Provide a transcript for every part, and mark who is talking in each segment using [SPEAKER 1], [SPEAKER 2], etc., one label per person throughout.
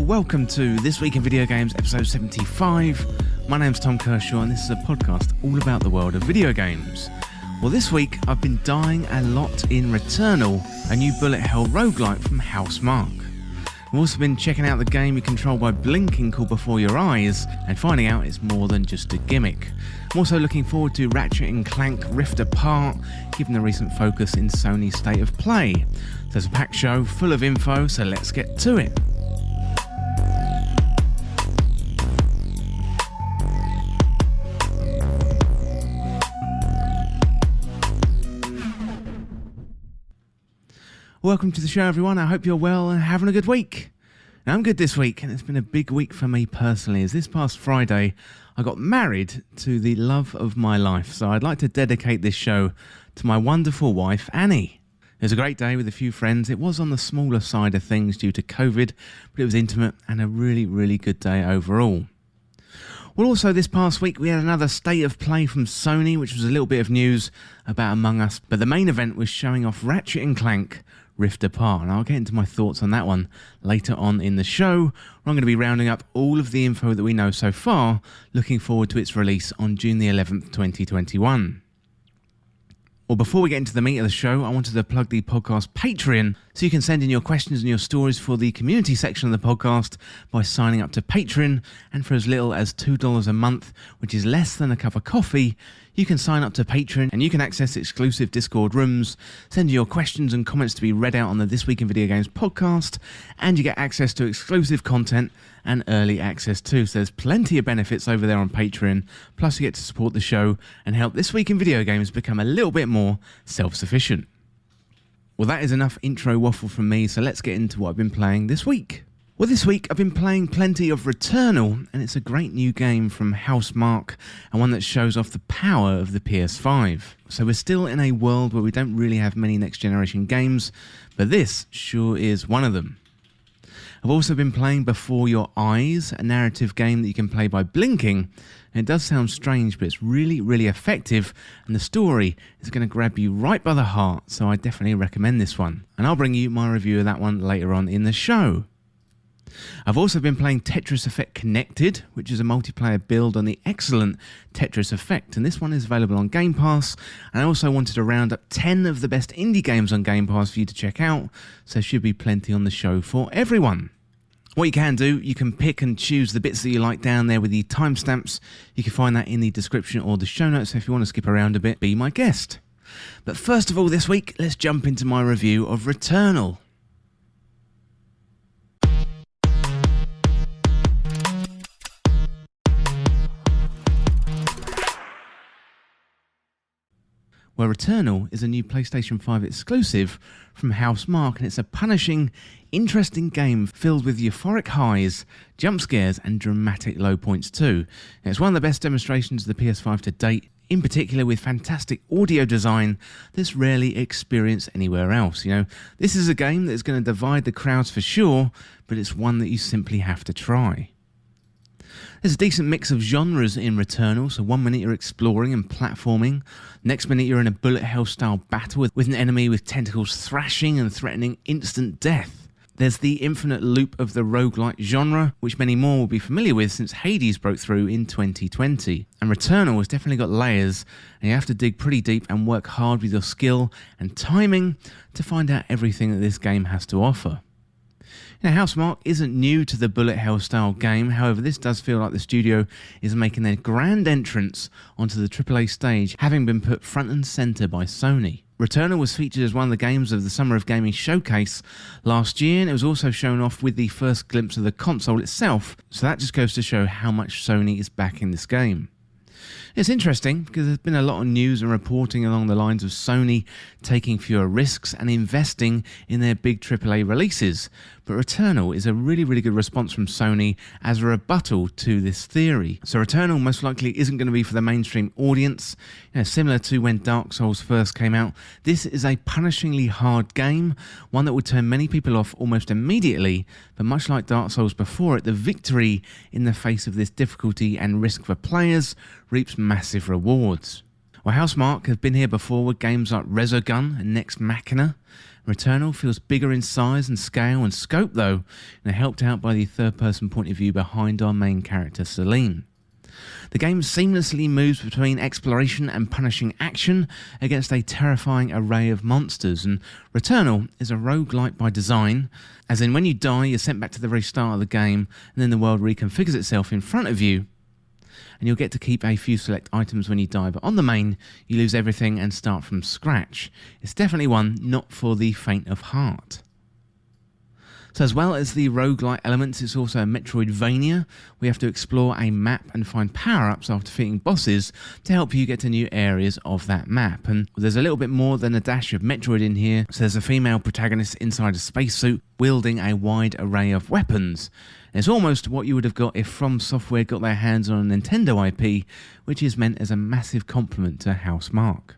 [SPEAKER 1] welcome to This Week in Video Games, episode 75. My name's Tom Kershaw and this is a podcast all about the world of video games. Well, this week I've been dying a lot in Returnal, a new bullet hell roguelike from Housemarque. I've also been checking out the game you control by blinking called Before Your Eyes and finding out it's more than just a gimmick. I'm also looking forward to Ratchet and Clank Rift Apart, given the recent focus in Sony's State of Play. So it's a packed show full of info, so let's get to it. Welcome to the show, everyone. I hope you're well and having a good week. Now, I'm good this week, and it's been a big week for me personally, as this past Friday I got married to the love of my life. So I'd like to dedicate this show to my wonderful wife, Annie. It was a great day with a few friends. It was on the smaller side of things due to COVID, but it was intimate and a really good day overall. Well, also this past week we had another State of Play from Sony, which was a little bit of news about Among Us, but the main event was showing off Ratchet and Clank Rift Apart, and I'll get into my thoughts on that one later on in the show, where I'm going to be rounding up all of the info that we know so far, looking forward to its release on June the 11th, 2021. Well, before we get into the meat of the show, I wanted to plug the podcast Patreon, so you can send in your questions and your stories for the community section of the podcast by signing up to Patreon, and for as little as $2 a month, which is less than a cup of coffee, you can sign up to Patreon and you can access exclusive Discord rooms, send your questions and comments to be read out on the This Week in Video Games podcast, and you get access to exclusive content and early access too. So there's plenty of benefits over there on Patreon, plus you get to support the show and help This Week in Video Games become a little bit more self-sufficient. Well, that is enough intro waffle from me, so let's get into what I've been playing this week. Well, this week I've been playing plenty of Returnal, and it's a great new game from Housemarque, and one that shows off the power of the PS5. So we're still in a world where we don't really have many next generation games, but this sure is one of them. I've also been playing Before Your Eyes, a narrative game that you can play by blinking, and it does sound strange, but it's really effective, and the story is going to grab you right by the heart, so I definitely recommend this one. And I'll bring you my review of that one later on in the show. I've also been playing Tetris Effect Connected, which is a multiplayer build on the excellent Tetris Effect, and this one is available on Game Pass, and I also wanted to round up 10 of the best indie games on Game Pass for you to check out, so there should be plenty on the show for everyone. What you can do, you can pick and choose the bits that you like down there with the timestamps. You can find that in the description or the show notes, so if you want to skip around a bit, be my guest. But first of all this week, let's jump into my review of Returnal. Well, Returnal is a new PlayStation 5 exclusive from Housemarque, and it's a punishing, interesting game filled with euphoric highs, jump scares and dramatic low points too. And it's one of the best demonstrations of the PS5 to date, in particular with fantastic audio design that's rarely experienced anywhere else. You know, this is a game that's going to divide the crowds for sure, but it's one that you simply have to try. There's a decent mix of genres in Returnal, so 1 minute you're exploring and platforming, next minute you're in a bullet hell style battle with an enemy with tentacles thrashing and threatening instant death. There's the infinite loop of the roguelike genre, which many more will be familiar with since Hades broke through in 2020. And Returnal has definitely got layers, and you have to dig pretty deep and work hard with your skill and timing to find out everything that this game has to offer. Now, Housemarque isn't new to the bullet hell style game, however this does feel like the studio is making their grand entrance onto the AAA stage, having been put front and centre by Sony. Returnal was featured as one of the games of the Summer of Gaming showcase last year, and it was also shown off with the first glimpse of the console itself, so that just goes to show how much Sony is backing this game. It's interesting because there's been a lot of news and reporting along the lines of Sony taking fewer risks and investing in their big AAA releases, but Returnal is a really good response from Sony as a rebuttal to this theory. So Returnal most likely isn't going to be for the mainstream audience. You know, similar to when Dark Souls first came out, this is a punishingly hard game, one that would turn many people off almost immediately, but much like Dark Souls before it, the victory in the face of this difficulty and risk for players reaps massive rewards. Well, Housemarque have been here before with games like Resogun and Nex Machina. Returnal feels bigger in size and scale and scope though, and helped out by the third-person point of view behind our main character Celine. The game seamlessly moves between exploration and punishing action against a terrifying array of monsters, and Returnal is a roguelike by design, as in when you die you're sent back to the very start of the game and then the world reconfigures itself in front of you, and you'll get to keep a few select items when you die, but on the main you lose everything and start from scratch. It's definitely one not for the faint of heart. So as well as the roguelike elements, it's also a Metroidvania. We have to explore a map and find power-ups after defeating bosses to help you get to new areas of that map. And there's a little bit more than a dash of Metroid in here. So there's a female protagonist inside a spacesuit wielding a wide array of weapons. It's almost what you would have got if From Software got their hands on a Nintendo IP, which is meant as a massive compliment to House Mark.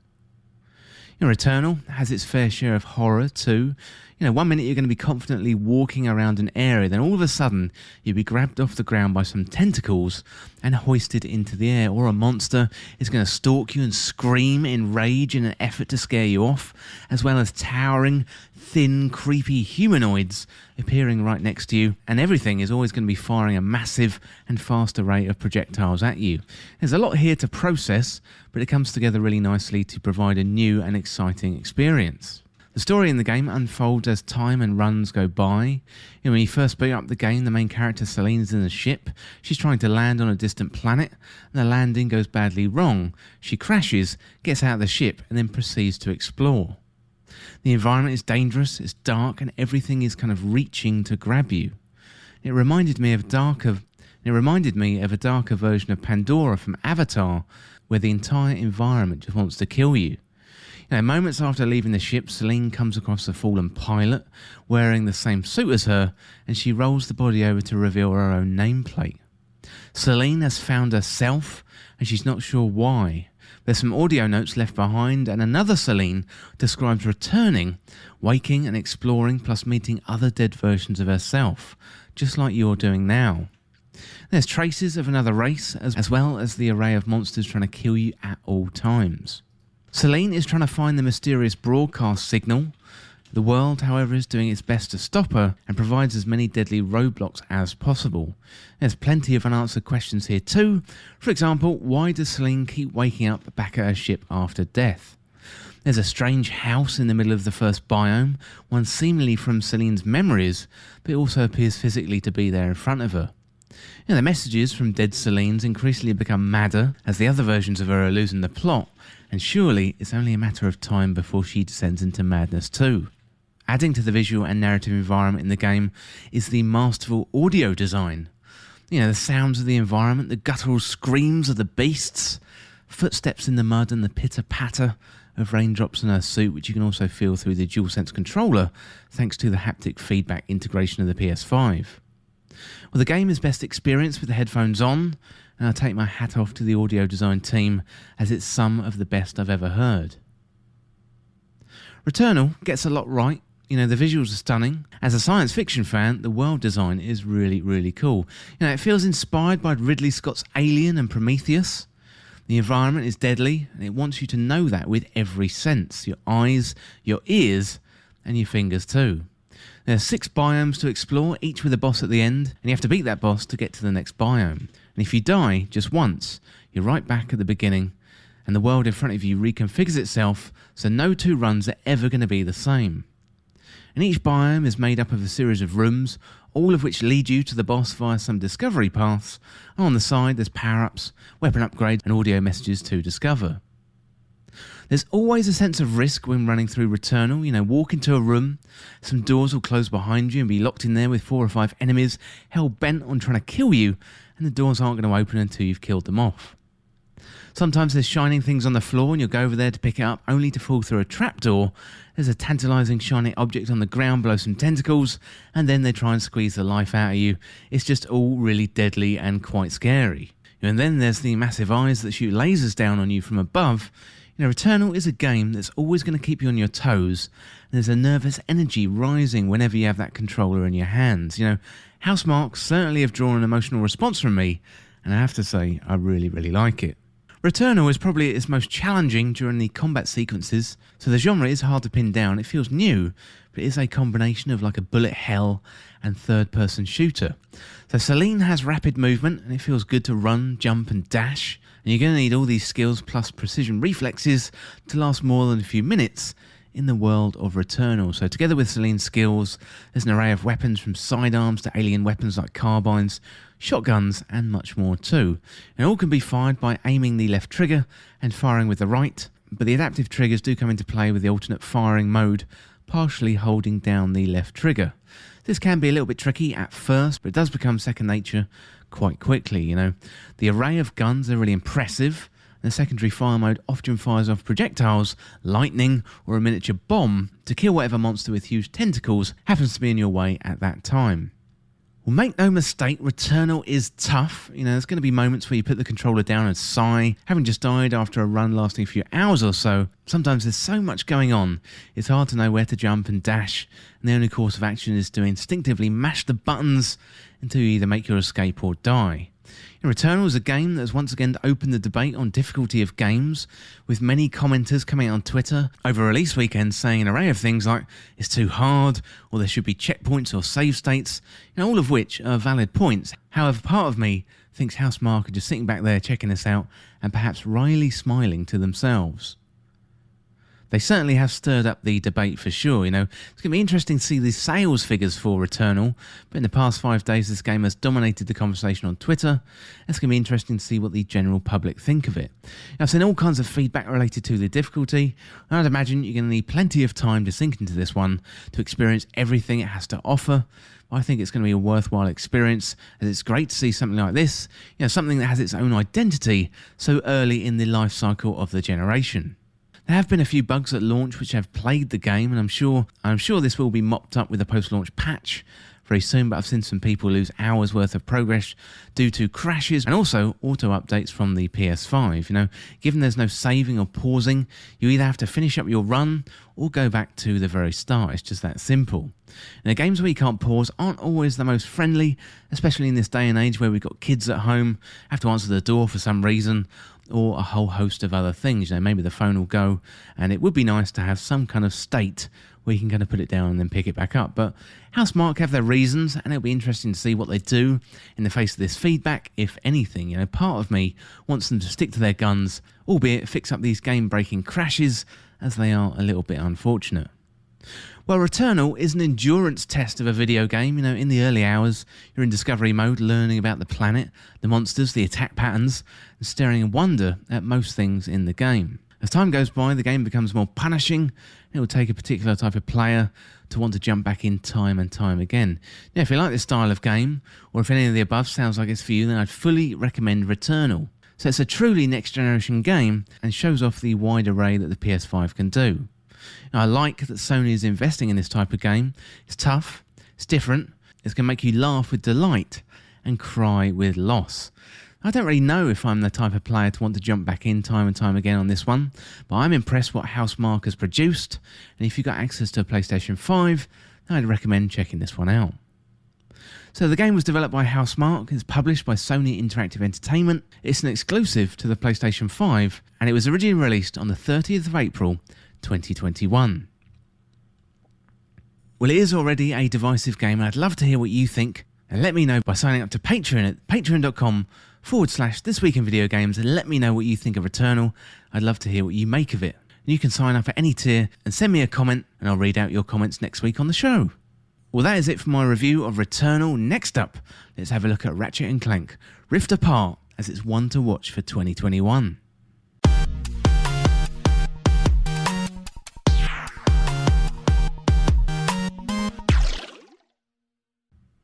[SPEAKER 1] Returnal has its fair share of horror too. One minute you're going to be confidently walking around an area, then all of a sudden you'll be grabbed off the ground by some tentacles and hoisted into the air, or a monster is going to stalk you and scream in rage in an effort to scare you off, as well as towering, thin, creepy humanoids appearing right next to you, and everything is always going to be firing a massive and fast array of projectiles at you. There's a lot here to process, but it comes together really nicely to provide a new and exciting experience. The story in the game unfolds as time and runs go by. When you first boot up the game, the main character Celine is in a ship. She's trying to land on a distant planet, and the landing goes badly wrong. She crashes, gets out of the ship, and then proceeds to explore. The environment is dangerous, it's dark, and everything is kind of reaching to grab you. It reminded me of a darker version of Pandora from Avatar, where the entire environment just wants to kill you. Moments after leaving the ship, Celine comes across a fallen pilot wearing the same suit as her, and she rolls the body over to reveal her own nameplate. Celine has found herself, and she's not sure why. There's some audio notes left behind, and another Celine describes returning, waking and exploring, plus meeting other dead versions of herself, just like you're doing now. There's traces of another race, as well as the array of monsters trying to kill you at all times. Celine is trying to find the mysterious broadcast signal. The world, however, is doing its best to stop her and provides as many deadly roadblocks as possible. There's plenty of unanswered questions here too. For example, why does Celine keep waking up back at her ship after death? There's a strange house in the middle of the first biome, one seemingly from Celine's memories, but it also appears physically to be there in front of her. The messages from dead Celines increasingly become madder as the other versions of her are losing the plot, and surely it's only a matter of time before she descends into madness too. Adding to the visual and narrative environment in the game is the masterful audio design. The sounds of the environment, the guttural screams of the beasts, footsteps in the mud, and the pitter-patter of raindrops in her suit, which you can also feel through the DualSense controller thanks to the haptic feedback integration of the PS5. Well, the game is best experienced with the headphones on, and I take my hat off to the audio design team, as it's some of the best I've ever heard. Returnal gets a lot right. The visuals are stunning. As a science fiction fan, the world design is really, really cool. It feels inspired by Ridley Scott's Alien and Prometheus. The environment is deadly, and it wants you to know that with every sense. Your eyes, your ears, and your fingers too. There are 6 biomes to explore, each with a boss at the end, and you have to beat that boss to get to the next biome. And if you die just once, you're right back at the beginning, and the world in front of you reconfigures itself, so no 2 runs are ever going to be the same. And each biome is made up of a series of rooms, all of which lead you to the boss via some discovery paths, and on the side there's power-ups, weapon upgrades, and audio messages to discover. There's always a sense of risk when running through Returnal. Walk into a room, some doors will close behind you and be locked in there with 4 or 5 enemies hell-bent on trying to kill you, and the doors aren't going to open until you've killed them off. Sometimes there's shining things on the floor and you'll go over there to pick it up only to fall through a trapdoor. There's a tantalising shining object on the ground below some tentacles, and then they try and squeeze the life out of you. It's just all really deadly and quite scary. And then there's the massive eyes that shoot lasers down on you from above. Returnal is a game that's always going to keep you on your toes. There's a nervous energy rising whenever you have that controller in your hands. House Mark certainly have drawn an emotional response from me, and I have to say, I really, really like it. Returnal is probably its most challenging during the combat sequences, so the genre is hard to pin down. It feels new, but it is a combination of like a bullet hell and third-person shooter. So Celine has rapid movement, and it feels good to run, jump and dash, and you're going to need all these skills plus precision reflexes to last more than a few minutes in the world of Returnal. So together with Celine's skills, there's an array of weapons from sidearms to alien weapons like carbines, shotguns and much more too. And all can be fired by aiming the left trigger and firing with the right, but the adaptive triggers do come into play with the alternate firing mode, partially holding down the left trigger. This can be a little bit tricky at first, but it does become second nature quite quickly, you know. The array of guns are really impressive. The secondary fire mode often fires off projectiles, lightning, or a miniature bomb to kill whatever monster with huge tentacles happens to be in your way at that time. Well, make no mistake, Returnal is tough. You know, there's going to be moments where you put the controller down and sigh, having just died after a run lasting a few hours or so. Sometimes there's so much going on, it's hard to know where to jump and dash, and the only course of action is to instinctively mash the buttons until you either make your escape or die. Returnal is a game that has once again opened the debate on difficulty of games, with many commenters coming out on Twitter over release weekend saying an array of things like it's too hard, or there should be checkpoints or save states, you know, all of which are valid points. However, part of me thinks Housemarque are just sitting back there checking this out and perhaps wryly smiling to themselves. They certainly have stirred up the debate for sure, you know. It's going to be interesting to see the sales figures for Returnal, but in the past 5 days this game has dominated the conversation on Twitter. It's going to be interesting to see what the general public think of it. Now, I've seen all kinds of feedback related to the difficulty, and I'd imagine you're going to need plenty of time to sink into this one to experience everything it has to offer. I think it's going to be a worthwhile experience, as it's great to see something like this, you know, something that has its own identity so early in the life cycle of the generation. There have been a few bugs at launch which have plagued the game, and I'm sure this will be mopped up with a post-launch patch very soon, but I've seen some people lose hours worth of progress due to crashes and also auto updates from the PS5. You know, given there's no saving or pausing, you either have to finish up your run or go back to the very start. It's just that simple. And the games where you can't pause aren't always the most friendly, especially in this day and age where we've got kids at home, have to answer the door for some reason, or a whole host of other things. You know, maybe the phone will go, and it would be nice to have some kind of state where you can kind of put it down and then pick it back up. But Housemarque have their reasons, and it'll be interesting to see what they do in the face of this feedback, if anything. You know, part of me wants them to stick to their guns, albeit fix up these game-breaking crashes, as they are a little bit unfortunate. Well, Returnal is an endurance test of a video game. You know, in the early hours, you're in discovery mode, learning about the planet, the monsters, the attack patterns, and staring in wonder at most things in the game. As time goes by, the game becomes more punishing. It will take a particular type of player to want to jump back in time and time again. Now, if you like this style of game, or if any of the above sounds like it's for you, then I'd fully recommend Returnal. So it's a truly next-generation game, and shows off the wide array that the PS5 can do. Now, I like that Sony is investing in this type of game. It's tough, it's different, it's going to make you laugh with delight and cry with loss. I don't really know if I'm the type of player to want to jump back in time and time again on this one, but I'm impressed what Housemarque has produced, and if you've got access to a PlayStation 5, I'd recommend checking this one out. So the game was developed by Housemarque, it's published by Sony Interactive Entertainment, it's an exclusive to the PlayStation 5, and it was originally released on the 30th of April 2021. Well, it is already a divisive game, and I'd love to hear what you think, and let me know by signing up to Patreon at patreon.com/thisweekinvideogames, and let me know what you think of Returnal. I'd love to hear what you make of it. And you can sign up at any tier and send me a comment, and I'll read out your comments next week on the show. Well, that is it for my review of Returnal. Next up, let's have a look at Ratchet and Clank Rift Apart, as it's one to watch for 2021.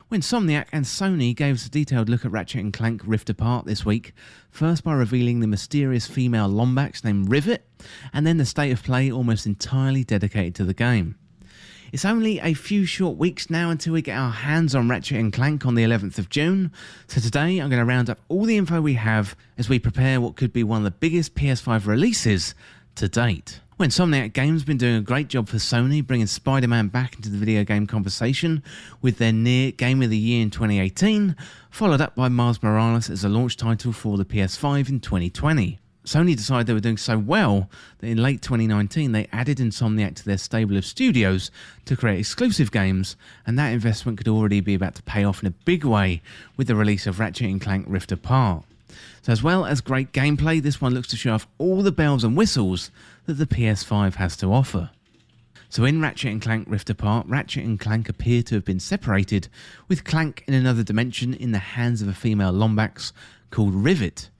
[SPEAKER 1] When Insomniac and Sony gave us a detailed look at Ratchet & Clank Rift Apart this week, first by revealing the mysterious female Lombax named Rivet, and then the state of play almost entirely dedicated to the game. It's only a few short weeks now until we get our hands on Ratchet & Clank on the 11th of June, so today I'm going to round up all the info we have as we prepare what could be one of the biggest PS5 releases to date. Well, Insomniac Games have been doing a great job for Sony, bringing Spider-Man back into the video game conversation with their near Game of the Year in 2018, followed up by Miles Morales as a launch title for the PS5 in 2020. Sony decided they were doing so well that in late 2019 they added Insomniac to their stable of studios to create exclusive games, and that investment could already be about to pay off in a big way with the release of Ratchet & Clank Rift Apart. So as well as great gameplay, this one looks to show off all the bells and whistles that the PS5 has to offer. So in Ratchet & Clank Rift Apart, Ratchet and Clank appear to have been separated, with Clank in another dimension in the hands of a female Lombax called Rivet.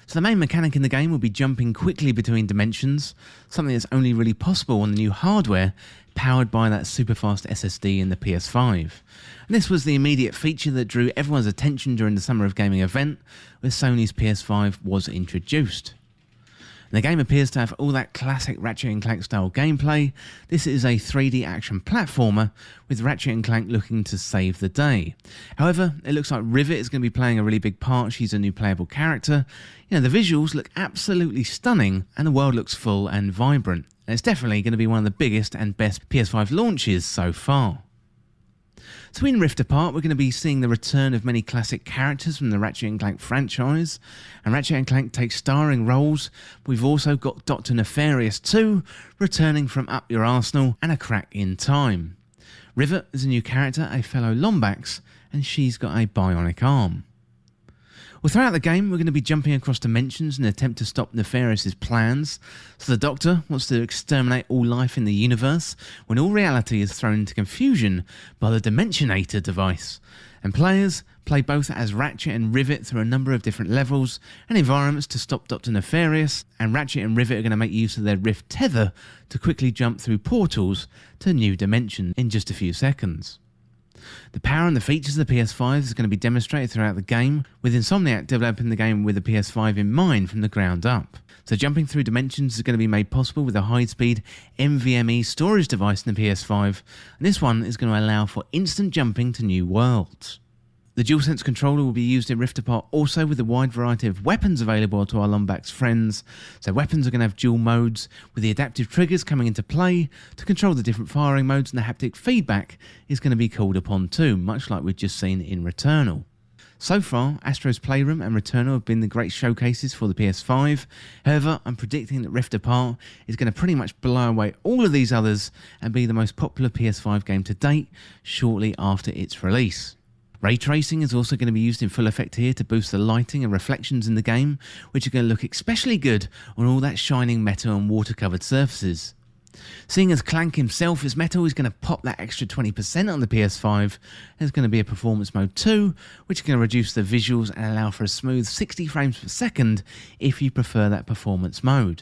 [SPEAKER 1] So the main mechanic in the game will be jumping quickly between dimensions, something that's only really possible on the new hardware powered by that super fast SSD in the PS5. And this was the immediate feature that drew everyone's attention during the Summer of Gaming event, where Sony's PS5 was introduced. And the game appears to have all that classic Ratchet & Clank style gameplay. This is a 3D action platformer, with Ratchet & Clank looking to save the day. However, it looks like Rivet is going to be playing a really big part. She's a new playable character. The visuals look absolutely stunning, and the world looks full and vibrant. And it's definitely going to be one of the biggest and best PS5 launches so far. So in Rift Apart, we're going to be seeing the return of many classic characters from the Ratchet & Clank franchise, and Ratchet & Clank takes starring roles. We've also got Dr. Nefarious 2 returning from Up Your Arsenal and A Crack in Time. Rivet is a new character, a fellow Lombax, and she's got a bionic arm. Well, throughout the game, we're going to be jumping across dimensions in an attempt to stop Nefarious's plans. So the Doctor wants to exterminate all life in the universe, when all reality is thrown into confusion by the Dimensionator device. And players play both as Ratchet and Rivet through a number of different levels and environments to stop Dr. Nefarious, and Ratchet and Rivet are going to make use of their Rift Tether to quickly jump through portals to new dimensions in just a few seconds. The power and the features of the PS5 is going to be demonstrated throughout the game, with Insomniac developing the game with the PS5 in mind from the ground up. So jumping through dimensions is going to be made possible with a high-speed NVMe storage device in the PS5, and this one is going to allow for instant jumping to new worlds. The DualSense controller will be used in Rift Apart also, with a wide variety of weapons available to our Lombax friends. So weapons are going to have dual modes, with the adaptive triggers coming into play to control the different firing modes, and the haptic feedback is going to be called upon too, much like we've just seen in Returnal. So far, Astro's Playroom and Returnal have been the great showcases for the PS5. However, I'm predicting that Rift Apart is going to pretty much blow away all of these others and be the most popular PS5 game to date shortly after its release. Ray tracing is also going to be used in full effect here to boost the lighting and reflections in the game, which are going to look especially good on all that shining metal and water-covered surfaces. Seeing as Clank himself is metal, he's going to pop that extra 20% on the PS5. There's going to be a performance mode too, which is going to reduce the visuals and allow for a smooth 60 frames per second if you prefer that performance mode.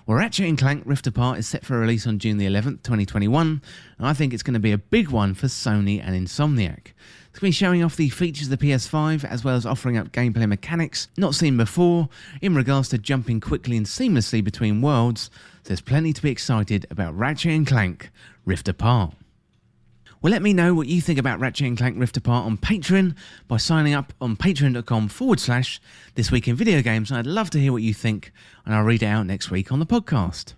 [SPEAKER 1] Well, Ratchet & Clank Rift Apart is set for release on June the 11th, 2021, and I think it's going to be a big one for Sony and Insomniac. It's going to be showing off the features of the PS5, as well as offering up gameplay mechanics not seen before in regards to jumping quickly and seamlessly between worlds. So there's plenty to be excited about Ratchet & Clank Rift Apart. Well, let me know what you think about Ratchet & Clank Rift Apart on Patreon by signing up on patreon.com/thisweekinvideogames. I'd love to hear what you think, and I'll read it out next week on the podcast.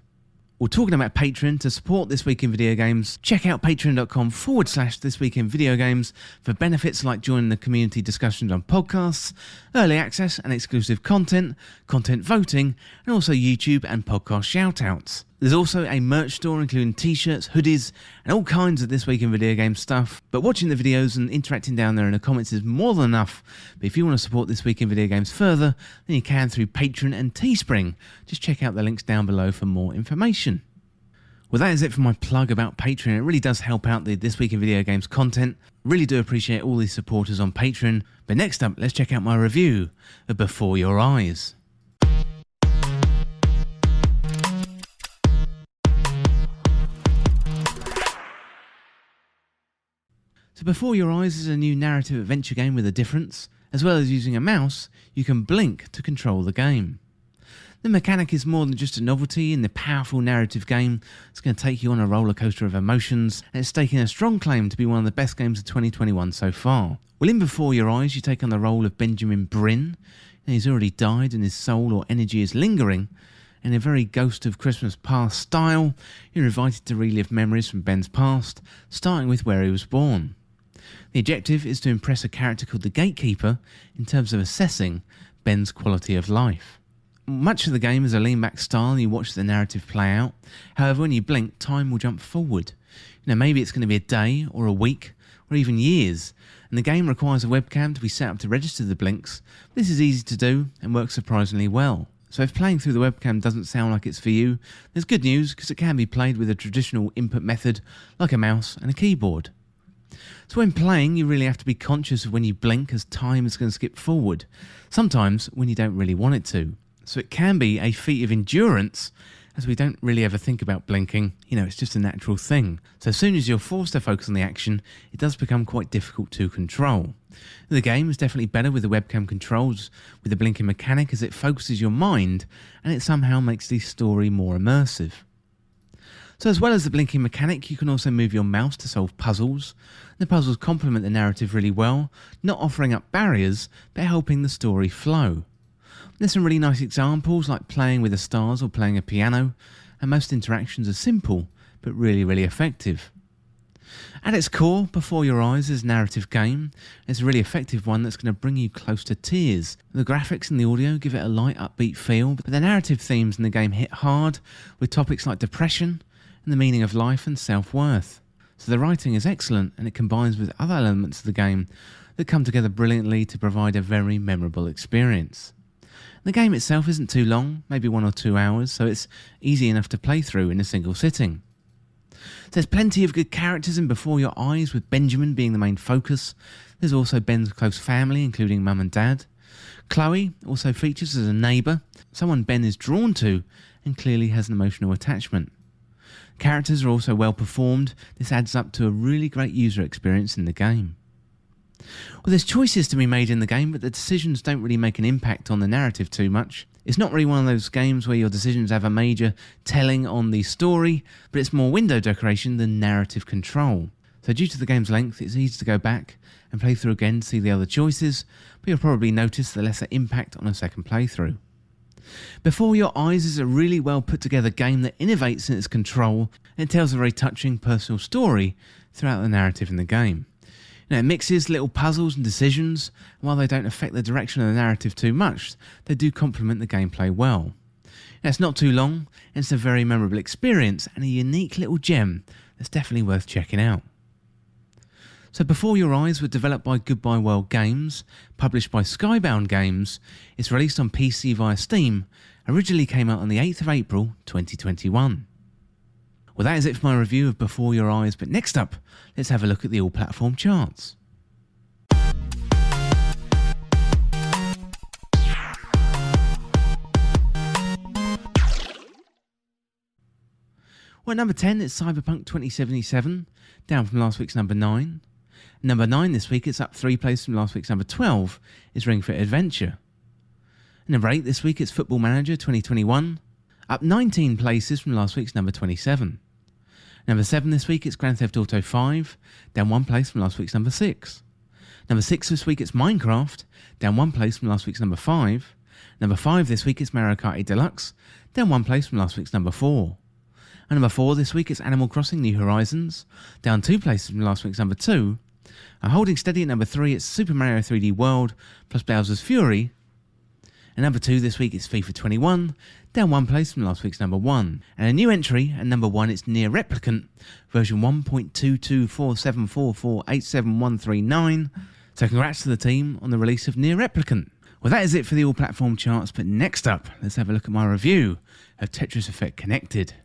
[SPEAKER 1] Well, talking about Patreon, to support This Week in Video Games, check out patreon.com/thisweekinvideogames for benefits like joining the community discussions on podcasts, early access and exclusive content, content voting, and also YouTube and podcast shoutouts. There's also a merch store including t-shirts, hoodies, and all kinds of This Week in Video Games stuff. But watching the videos and interacting down there in the comments is more than enough. But if you want to support This Week in Video Games further, then you can through Patreon and Teespring. Just check out the links down below for more information. Well, that is it for my plug about Patreon. It really does help out the This Week in Video Games content. Really do appreciate all these supporters on Patreon. But next up, let's check out my review of Before Your Eyes. So Before Your Eyes is a new narrative adventure game with a difference. As well as using a mouse, you can blink to control the game. The mechanic is more than just a novelty in the powerful narrative game. It's going to take you on a roller coaster of emotions, and it's staking a strong claim to be one of the best games of 2021 so far. Well, in Before Your Eyes, you take on the role of Benjamin Bryn, and he's already died and his soul or energy is lingering. In a very Ghost of Christmas Past style, you're invited to relive memories from Ben's past, starting with where he was born. The objective is to impress a character called the Gatekeeper in terms of assessing Ben's quality of life. Much of the game is a lean-back style and you watch the narrative play out. However, when you blink, time will jump forward. Maybe it's going to be a day or a week or even years, and the game requires a webcam to be set up to register the blinks. This is easy to do and works surprisingly well. So if playing through the webcam doesn't sound like it's for you, there's good news because it can be played with a traditional input method like a mouse and a keyboard. So when playing, you really have to be conscious of when you blink, as time is going to skip forward, sometimes when you don't really want it to. So it can be a feat of endurance, as we don't really ever think about blinking. It's just a natural thing. So as soon as you're forced to focus on the action, it does become quite difficult to control. The game is definitely better with the webcam controls with the blinking mechanic, as it focuses your mind and it somehow makes the story more immersive. So as well as the blinking mechanic, you can also move your mouse to solve puzzles. The puzzles complement the narrative really well, not offering up barriers, but helping the story flow. There's some really nice examples like playing with the stars or playing a piano, and most interactions are simple, but really, really effective. At its core, Before Your Eyes is a narrative game. It's a really effective one that's going to bring you close to tears. The graphics and the audio give it a light, upbeat feel, but the narrative themes in the game hit hard, with topics like depression and the meaning of life and self-worth. So the writing is excellent, and it combines with other elements of the game that come together brilliantly to provide a very memorable experience. The game itself isn't too long, maybe 1 or 2 hours, so it's easy enough to play through in a single sitting. There's plenty of good characters in Before Your Eyes, with Benjamin being the main focus. There's also Ben's close family, including mum and dad. Chloe also features as a neighbour, someone Ben is drawn to and clearly has an emotional attachment. Characters are also well performed. This adds up to a really great user experience in the game. Well, there's choices to be made in the game, but the decisions don't really make an impact on the narrative too much. It's not really one of those games where your decisions have a major telling on the story, but it's more window decoration than narrative control. So due to the game's length, it's easy to go back and play through again to see the other choices, but you'll probably notice the lesser impact on a second playthrough. Before Your Eyes is a really well put together game that innovates in its control and tells a very touching personal story throughout the narrative in the game. It mixes little puzzles and decisions, and while they don't affect the direction of the narrative too much, they do complement the gameplay well. It's not too long, and it's a very memorable experience and a unique little gem that's definitely worth checking out. So Before Your Eyes was developed by Goodbye World Games, published by Skybound Games. It's released on PC via Steam, originally came out on the 8th of April 2021. Well, that is it for my review of Before Your Eyes, but next up, let's have a look at the all-platform charts. Well, at number 10 is Cyberpunk 2077, down from last week's number 9. Number 9 this week, it's up 3 places from last week's number 12, is Ring Fit Adventure. Number 8 this week, it's Football Manager 2021, up 19 places from last week's number 27. Number 7 this week, it's Grand Theft Auto 5, down 1 place from last week's number 6. Number 6 this week, it's Minecraft, down 1 place from last week's number 5. Number 5 this week, it's Mario Kart 8 Deluxe, down 1 place from last week's number 4. And number 4 this week, it's Animal Crossing New Horizons, down 2 places from last week's number 2. And holding steady at number 3, it's Super Mario 3D World plus Bowser's Fury. And number 2 this week is FIFA 21, down 1 place from last week's number 1. And a new entry at number 1, it's Near Replicant, version 1.22474487139. So congrats to the team on the release of Near Replicant. Well, that is it for the all-platform charts, but next up, let's have a look at my review of Tetris Effect Connected.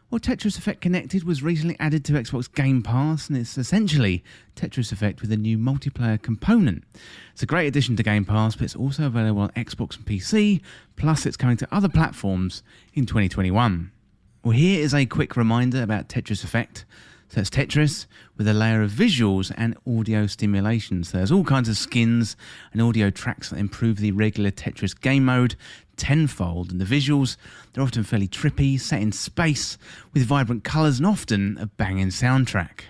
[SPEAKER 1] Well, Tetris Effect Connected was recently added to Xbox Game Pass, and it's essentially Tetris Effect with a new multiplayer component. It's a great addition to Game Pass, but it's also available on Xbox and PC, plus it's coming to other platforms in 2021. Well, here is a quick reminder about Tetris Effect. So it's Tetris with a layer of visuals and audio stimulation. So there's all kinds of skins and audio tracks that improve the regular Tetris game mode tenfold. And the visuals, they're often fairly trippy, set in space, with vibrant colours and often a banging soundtrack.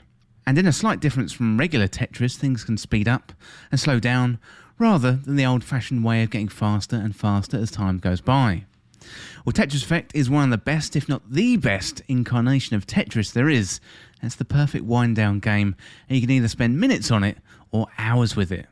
[SPEAKER 1] And in a slight difference from regular Tetris, things can speed up and slow down rather than the old-fashioned way of getting faster and faster as time goes by. Well, Tetris Effect is one of the best, if not the best, incarnation of Tetris there is. It's the perfect wind-down game, and you can either spend minutes on it or hours with it.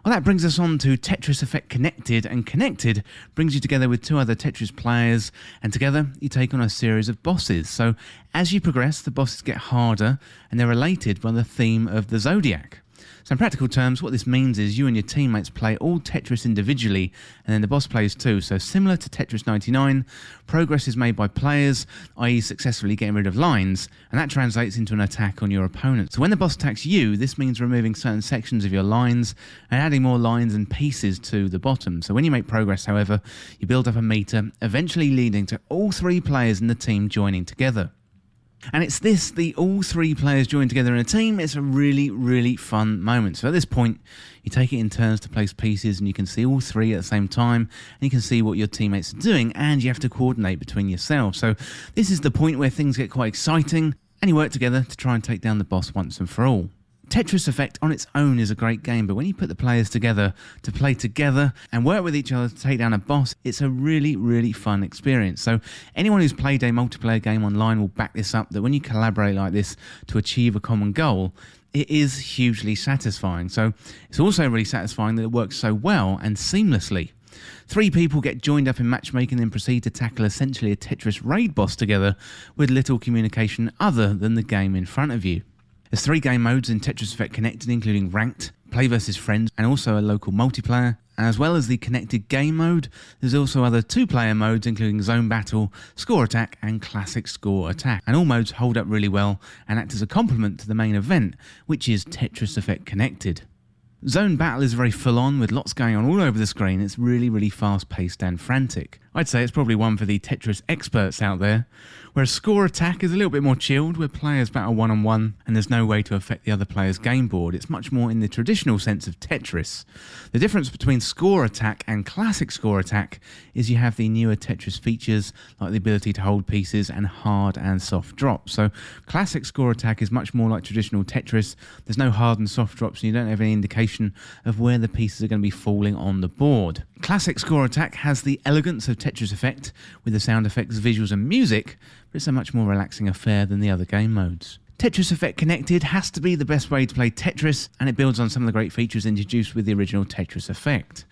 [SPEAKER 1] Well, that brings us on to Tetris Effect Connected, and Connected brings you together with two other Tetris players, and together you take on a series of bosses. So as you progress, the bosses get harder, and they're related by the theme of the Zodiac. So in practical terms, what this means is you and your teammates play all Tetris individually, and then the boss plays too. So similar to Tetris 99, progress is made by players, i.e. successfully getting rid of lines, and that translates into an attack on your opponent. So when the boss attacks you, this means removing certain sections of your lines and adding more lines and pieces to the bottom. So when you make progress, however, you build up a meter, eventually leading to all three players in the team joining together. And it's this, the all three players join together in a team, it's a really, really fun moment. So at this point, you take it in turns to place pieces, and you can see all three at the same time, and you can see what your teammates are doing, and you have to coordinate between yourselves. So this is the point where things get quite exciting, and you work together to try and take down the boss once and for all. Tetris Effect on its own is a great game, but when you put the players together to play together and work with each other to take down a boss, it's a really, really fun experience. So anyone who's played a multiplayer game online will back this up, that when you collaborate like this to achieve a common goal, it is hugely satisfying. So it's also really satisfying that it works so well and seamlessly. Three people get joined up in matchmaking and proceed to tackle essentially a Tetris raid boss together with little communication other than the game in front of you. There's 3 game modes in Tetris Effect Connected, including Ranked, Play vs Friends, and also a local multiplayer. As well as the Connected Game mode, there's also other 2-player modes, including Zone Battle, Score Attack, and Classic Score Attack. And all modes hold up really well and act as a complement to the main event, which is Tetris Effect Connected. Zone Battle is very full on, with lots going on all over the screen. It's really, really fast paced and frantic. I'd say it's probably one for the Tetris experts out there. Whereas Score Attack is a little bit more chilled, where players battle one-on-one and there's no way to affect the other player's game board. It's much more in the traditional sense of Tetris. The difference between Score Attack and Classic Score Attack is you have the newer Tetris features, like the ability to hold pieces and hard and soft drops. So Classic Score Attack is much more like traditional Tetris. There's no hard and soft drops, and you don't have any indication of where the pieces are going to be falling on the board. Classic Score Attack has the elegance of Tetris Effect, with the sound effects, visuals and music, but it's a much more relaxing affair than the other game modes. Tetris Effect Connected has to be the best way to play Tetris, and it builds on some of the great features introduced with the original Tetris Effect.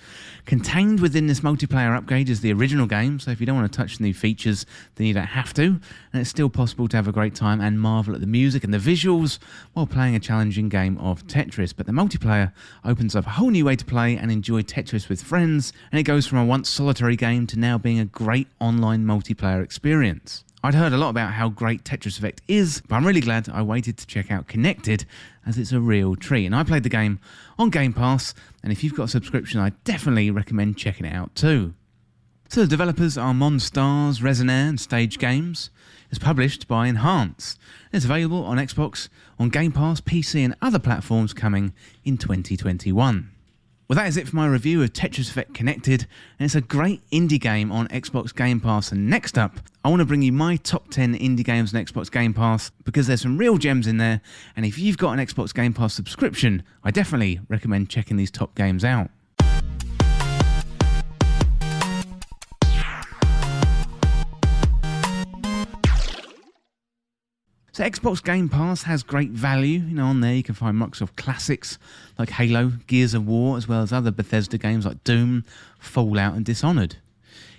[SPEAKER 1] Contained within this multiplayer upgrade is the original game, so if you don't want to touch the new features, then you don't have to, and it's still possible to have a great time and marvel at the music and the visuals while playing a challenging game of Tetris. But the multiplayer opens up a whole new way to play and enjoy Tetris with friends, and it goes from a once solitary game to now being a great online multiplayer experience. I'd heard a lot about how great Tetris Effect is, but I'm really glad I waited to check out Connected, as it's a real treat. And I played the game on Game Pass, and if you've got a subscription, I definitely recommend checking it out too. So the developers are Monstars, Returnal and Stage Games. It's published by Enhance. It's available on Xbox, on Game Pass, PC and other platforms coming in 2021. Well, that is it for my review of Tetris Effect Connected, and it's a great indie game on Xbox Game Pass. And next up, I want to bring you my top 10 indie games on Xbox Game Pass, because there's some real gems in there, and if you've got an Xbox Game Pass subscription, I definitely recommend checking these top games out. So Xbox Game Pass has great value. On there you can find Microsoft classics like Halo, Gears of War, as well as other Bethesda games like Doom, Fallout and Dishonored.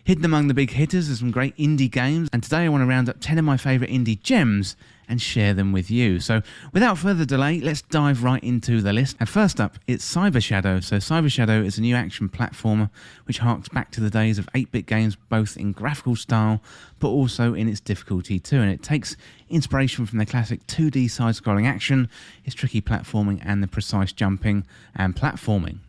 [SPEAKER 1] Hidden among the big hitters are some great indie games, and today I want to round up 10 of my favourite indie gems and share them with you. So without further delay, let's dive right into the list. And first up, it's Cyber Shadow. So Cyber Shadow is a new action platformer which harks back to the days of 8-bit games, both in graphical style but also in its difficulty too. And it takes inspiration from the classic 2D side-scrolling action, its tricky platforming and the precise jumping and platforming.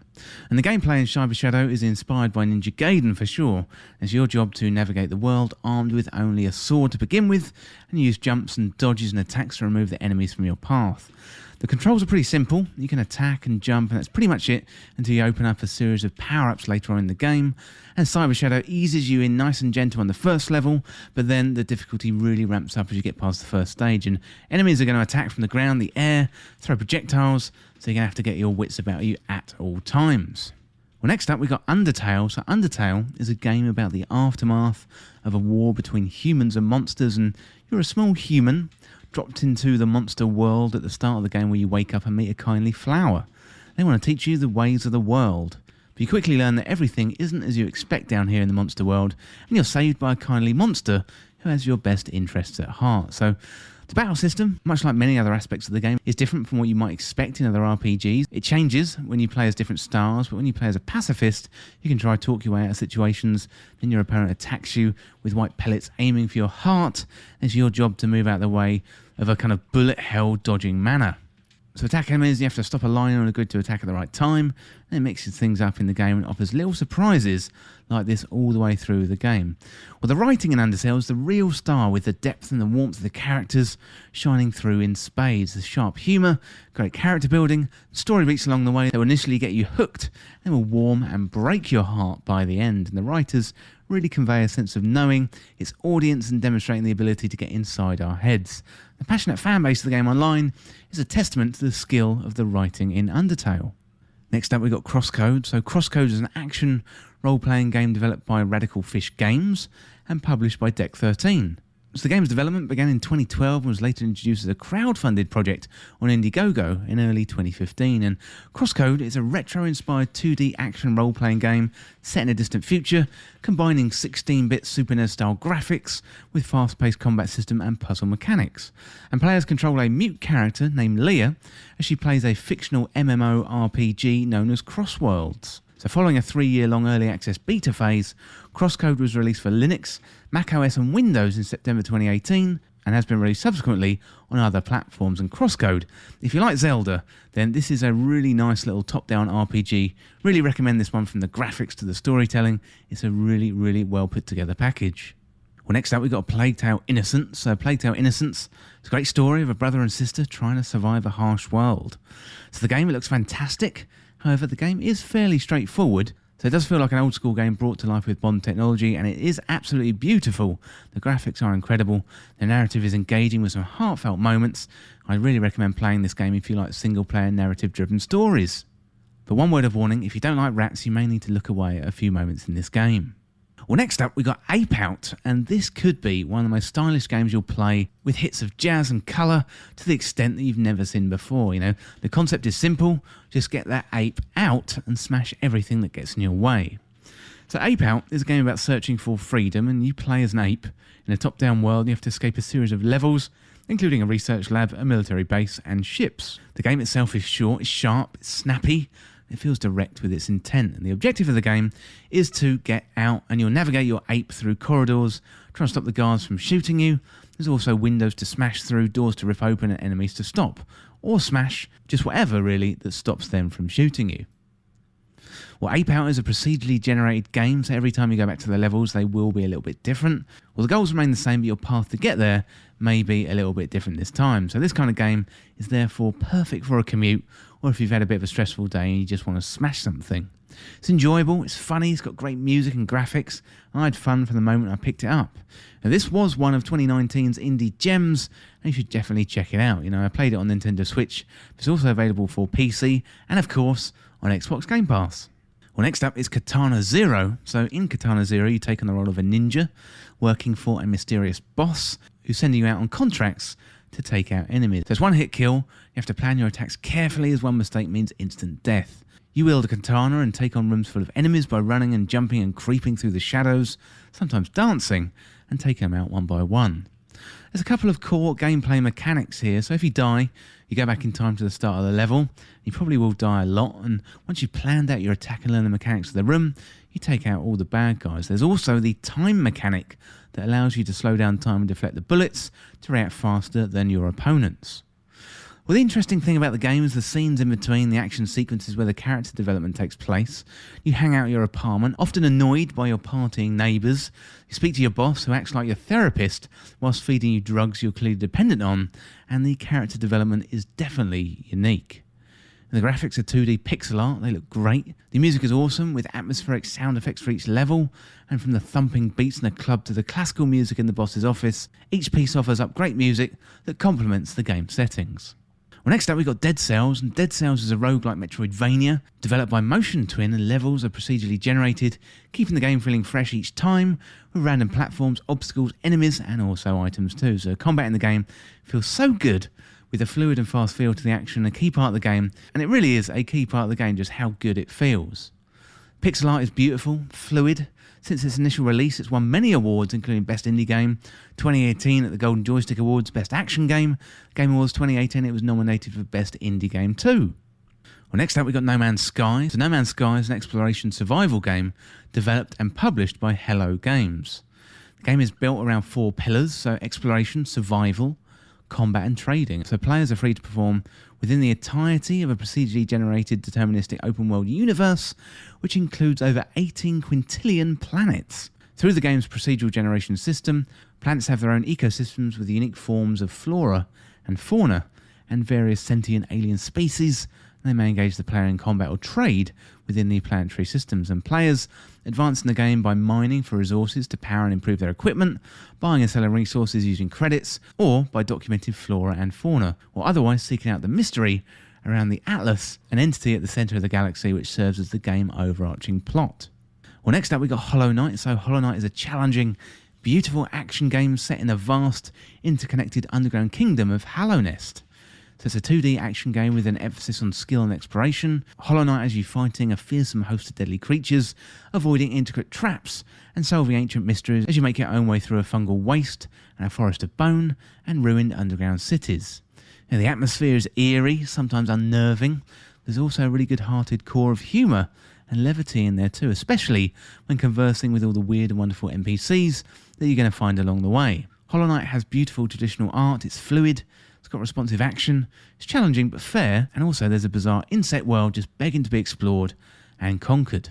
[SPEAKER 1] And the gameplay in Cyber Shadow is inspired by Ninja Gaiden for sure. It's your job to navigate the world armed with only a sword to begin with, and use jumps and dodges and attacks to remove the enemies from your path. The controls are pretty simple. You can attack and jump, and that's pretty much it until you open up a series of power-ups later on in the game. And Cyber Shadow eases you in nice and gentle on the first level, but then the difficulty really ramps up as you get past the first stage, and enemies are going to attack from the ground, the air, throw projectiles, so you're going to have to get your wits about you at all times. Well, next up we got Undertale. So Undertale is a game about the aftermath of a war between humans and monsters, and you're a small human dropped into the monster world at the start of the game, where you wake up and meet a kindly flower. They want to teach you the ways of the world. But you quickly learn that everything isn't as you expect down here in the monster world, and you're saved by a kindly monster who has your best interests at heart. So the battle system, much like many other aspects of the game, is different from what you might expect in other RPGs. It changes when you play as different stars, but when you play as a pacifist, you can try to talk your way out of situations. Then your opponent attacks you with white pellets aiming for your heart. It's your job to move out of the way of a kind of bullet hell dodging manner. So attack enemies, you have to stop a line on a grid to attack at the right time. And it mixes things up in the game and offers little surprises like this all the way through the game. Well, the writing in Undertale is the real star, with the depth and the warmth of the characters shining through in spades. The sharp humour, great character building, story beats along the way that will initially get you hooked and will warm and break your heart by the end. And the writers really convey a sense of knowing its audience and demonstrating the ability to get inside our heads. The passionate fan base of the game online is a testament to the skill of the writing in Undertale. Next up we've got Crosscode. So Crosscode is an action role-playing game developed by Radical Fish Games and published by Deck 13. So the game's development began in 2012 and was later introduced as a crowd-funded project on Indiegogo in early 2015. And Crosscode is a retro-inspired 2D action role-playing game set in a distant future, combining 16-bit Super NES-style graphics with fast-paced combat system and puzzle mechanics. And players control a mute character named Leah as she plays a fictional MMORPG known as Crossworlds. So following a 3-year-long early access beta phase, Crosscode was released for Linux, macOS and Windows in September 2018 and has been released subsequently on other platforms. And Crosscode, if you like Zelda, then this is a really nice little top-down RPG. Really recommend this one, from the graphics to the storytelling. It's a really, really well put together package. Well, next up we've got Plague Tale Innocence. So Plague Tale Innocence is a great story of a brother and sister trying to survive a harsh world. So the game, it looks fantastic. However, the game is fairly straightforward, so it does feel like an old school game brought to life with modern technology, and it is absolutely beautiful. The graphics are incredible, the narrative is engaging with some heartfelt moments. I really recommend playing this game if you like single player narrative driven stories. But one word of warning, if you don't like rats, you may need to look away at a few moments in this game. Well, next up we got Ape Out, and this could be one of the most stylish games you'll play, with hits of jazz and colour to the extent that you've never seen before. You know, the concept is simple: just get that ape out and smash everything that gets in your way. So Ape Out is a game about searching for freedom, and you play as an ape in a top-down world. You have to escape a series of levels, including a research lab, a military base and ships. The game itself is short, it's sharp, it's snappy. It feels direct with its intent, and the objective of the game is to get out, and you'll navigate your ape through corridors, try to stop the guards from shooting you. There's also windows to smash through, doors to rip open and enemies to stop, or smash just whatever really that stops them from shooting you. Well, Ape Out is a procedurally generated game, so every time you go back to the levels they will be a little bit different. Well, the goals remain the same, but your path to get there may be a little bit different this time. So this kind of game is therefore perfect for a commute, or if you've had a bit of a stressful day and you just want to smash something. It's enjoyable, it's funny, it's got great music and graphics. I had fun from the moment I picked it up. Now, this was one of 2019's indie gems, and you should definitely check it out. You know, I played it on Nintendo Switch. It's also available for PC and, of course, on Xbox Game Pass. Well, next up is Katana Zero. So in Katana Zero, you take on the role of a ninja working for a mysterious boss who's sending you out on contracts to take out enemies. So it's one hit kill. You have to plan your attacks carefully, as one mistake means instant death. You wield a katana and take on rooms full of enemies by running and jumping and creeping through the shadows, sometimes dancing, and take them out one by one. There's a couple of core gameplay mechanics here, so if you die, you go back in time to the start of the level. You probably will die a lot, and once you've planned out your attack and learn the mechanics of the room, you take out all the bad guys. There's also the time mechanic that allows you to slow down time and deflect the bullets to react faster than your opponents. Well, the interesting thing about the game is the scenes in between the action sequences where the character development takes place. You hang out at your apartment, often annoyed by your partying neighbours. You speak to your boss, who acts like your therapist, whilst feeding you drugs you're clearly dependent on, and the character development is definitely unique. And the graphics are 2D pixel art, they look great. The music is awesome, with atmospheric sound effects for each level, and from the thumping beats in a club to the classical music in the boss's office, each piece offers up great music that complements the game settings. Well, next up we've got Dead Cells, and Dead Cells is a roguelike Metroidvania developed by Motion Twin, and levels are procedurally generated, keeping the game feeling fresh each time with random platforms, obstacles, enemies and also items too. So combat in the game feels so good with a fluid and fast feel to the action, a key part of the game, and it really is a key part of the game just how good it feels. Pixel art is beautiful, fluid. Since its initial release, it's won many awards, including Best Indie Game, 2018 at the Golden Joystick Awards, Best Action Game, Game Awards 2018 it was nominated for Best Indie Game too. Well, next up we've got No Man's Sky. So No Man's Sky is an exploration survival game developed and published by Hello Games. The game is built around 4 pillars, so exploration, survival, combat and trading. So players are free to perform within the entirety of a procedurally generated deterministic open world universe, which includes over 18 quintillion planets. Through the game's procedural generation system, planets have their own ecosystems with unique forms of flora and fauna and various sentient alien species. They may engage the player in combat or trade within the planetary systems, and players advance in the game by mining for resources to power and improve their equipment, buying and selling resources using credits, or by documenting flora and fauna, or otherwise seeking out the mystery around the Atlas, an entity at the centre of the galaxy which serves as the game overarching plot. Well, next up we got Hollow Knight. So Hollow Knight is a challenging, beautiful action game set in a vast, interconnected underground kingdom of Hallownest. So it's a 2D action game with an emphasis on skill and exploration. Hollow Knight has you fighting a fearsome host of deadly creatures, avoiding intricate traps, and solving ancient mysteries as you make your own way through a fungal waste and a forest of bone and ruined underground cities. Now, the atmosphere is eerie, sometimes unnerving. There's also a really good-hearted core of humour and levity in there too, especially when conversing with all the weird and wonderful NPCs that you're going to find along the way. Hollow Knight has beautiful traditional art, it's fluid, it's got responsive action, it's challenging but fair, and also there's a bizarre insect world just begging to be explored and conquered.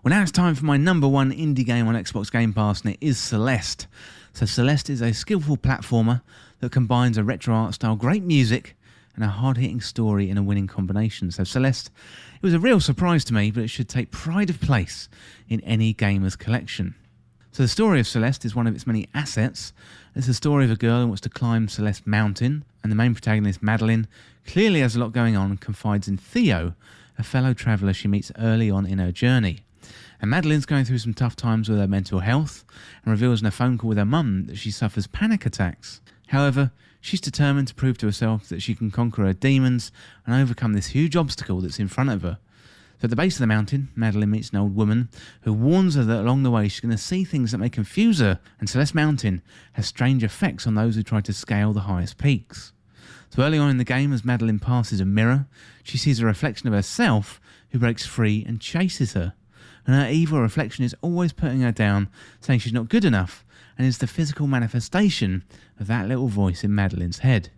[SPEAKER 1] Well, now it's time for my number one indie game on Xbox Game Pass, and it is Celeste. So Celeste is a skillful platformer that combines a retro art style, great music, and a hard-hitting story in a winning combination. So Celeste, it was a real surprise to me, but it should take pride of place in any gamer's collection. So the story of Celeste is one of its many assets. It's the story of a girl who wants to climb Celeste Mountain, and the main protagonist, Madeline, clearly has a lot going on and confides in Theo, a fellow traveller she meets early on in her journey. And Madeline's going through some tough times with her mental health and reveals in a phone call with her mum that she suffers panic attacks. However, she's determined to prove to herself that she can conquer her demons and overcome this huge obstacle that's in front of her. So at the base of the mountain, Madeline meets an old woman who warns her that along the way she's going to see things that may confuse her, and Celeste Mountain has strange effects on those who try to scale the highest peaks. So early on in the game, as Madeline passes a mirror, she sees a reflection of herself who breaks free and chases her. And her evil reflection is always putting her down, saying she's not good enough, and is the physical manifestation of that little voice in Madeline's head.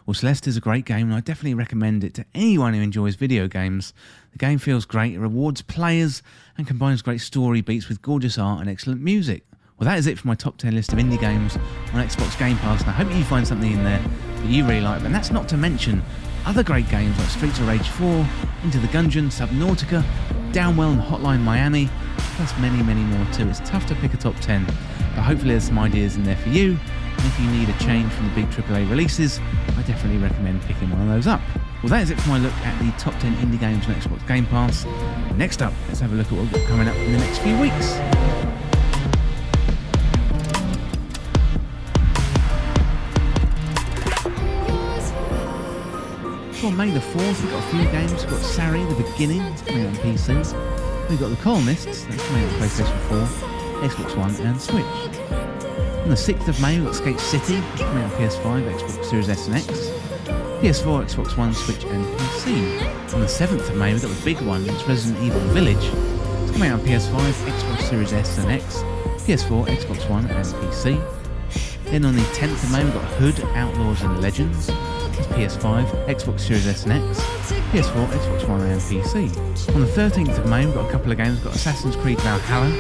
[SPEAKER 1] Well, Celeste is a great game, and I definitely recommend it to anyone who enjoys video games. The game feels great, it rewards players, and combines great story beats with gorgeous art and excellent music. Well, that is it for my top 10 list of indie games on Xbox Game Pass, and I hope you find something in there that you really like. And that's not to mention other great games like Streets of Rage 4, Into the Gungeon, Subnautica, Downwell and Hotline Miami, plus many, many more too. It's tough to pick a top 10, but hopefully there's some ideas in there for you. And if you need a change from the big AAA releases, I definitely recommend picking one of those up. Well, that is it for my look at the top 10 indie games on Xbox Game Pass. Next up, let's have a look at what we've got coming up in the next few weeks. So on May the 4th, we've got a few games. We've got Sari, The Beginning, it's coming out on PC. We've got The Colonists, that's coming out on PlayStation 4, Xbox One and Switch. On the 6th of May, we've got Skate City, coming out on PS5, Xbox Series S and X, PS4, Xbox One, Switch and PC. On the 7th of May, we've got the big one, it's Resident Evil Village. It's coming out on PS5, Xbox Series S and X, PS4, Xbox One and PC. Then on the 10th of May, we've got Hood, Outlaws and Legends. It's PS5, Xbox Series S and X, PS4, Xbox One and PC. On the 13th of May, we've got a couple of games. We've got Assassin's Creed Valhalla,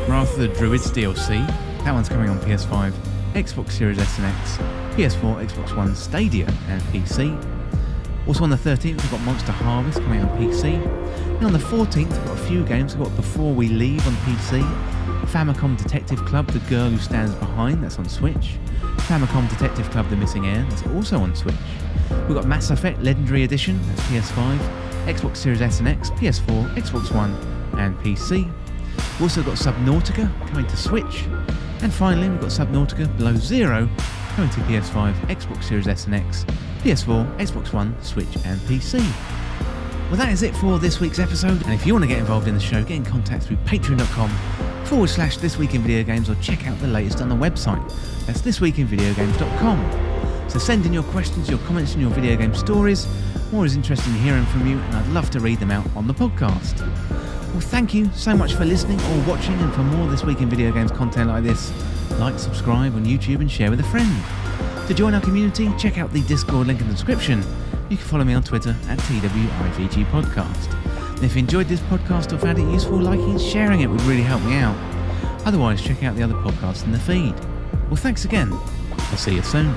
[SPEAKER 1] Wrath of the Druids DLC. That one's coming on PS5, Xbox Series S and X, PS4, Xbox One, Stadia and PC. Also on the 13th, we've got Monster Harvest coming on PC. And on the 14th, we've got a few games. We've got Before We Leave on PC, Famicom Detective Club, The Girl Who Stands Behind, that's on Switch, Famicom Detective Club The Missing Heir, that's also on Switch. We've got Mass Effect Legendary Edition, that's PS5, Xbox Series S and X, PS4, Xbox One and PC. We've also got Subnautica coming to Switch. And finally we've got Subnautica Below Zero coming to PS5, Xbox Series S and X, PS4, Xbox One, Switch and PC. Well, that is it for this week's episode, and if you want to get involved in the show, get in contact through patreon.com/thisweekinvideogames or check out the latest on the website. That's thisweekinvideogames.com. So send in your questions, your comments and your video game stories. I'm always interested in hearing from you, and I'd love to read them out on the podcast. Well, thank you so much for listening or watching, and for more This Week in Video Games content like this, like, subscribe on YouTube and share with a friend. To join our community, check out the Discord link in the description. You can follow me on Twitter at TWIVG Podcast. And if you enjoyed this podcast or found it useful, liking and sharing it would really help me out. Otherwise, check out the other podcasts in the feed. Well, thanks again. I'll see you soon.